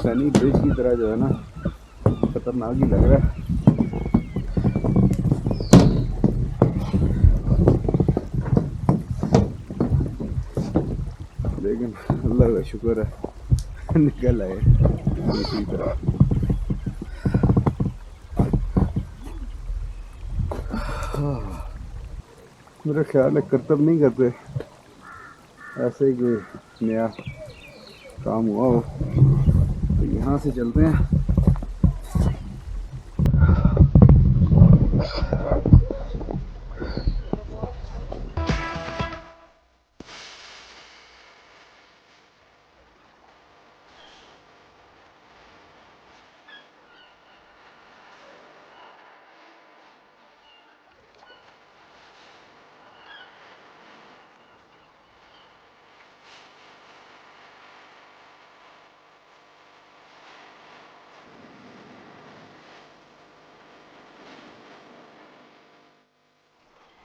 सैनिक ब्रिज की तरह जो है ना खतरनाक ही लग रहा है। लेकिन अल्लाह का शुक्र है निकल आए दूसरी तरफ। मेरा ख्याल है करतब नहीं करते, ऐसे ही कोई नया काम हुआ हो। तो यहाँ से चलते हैं।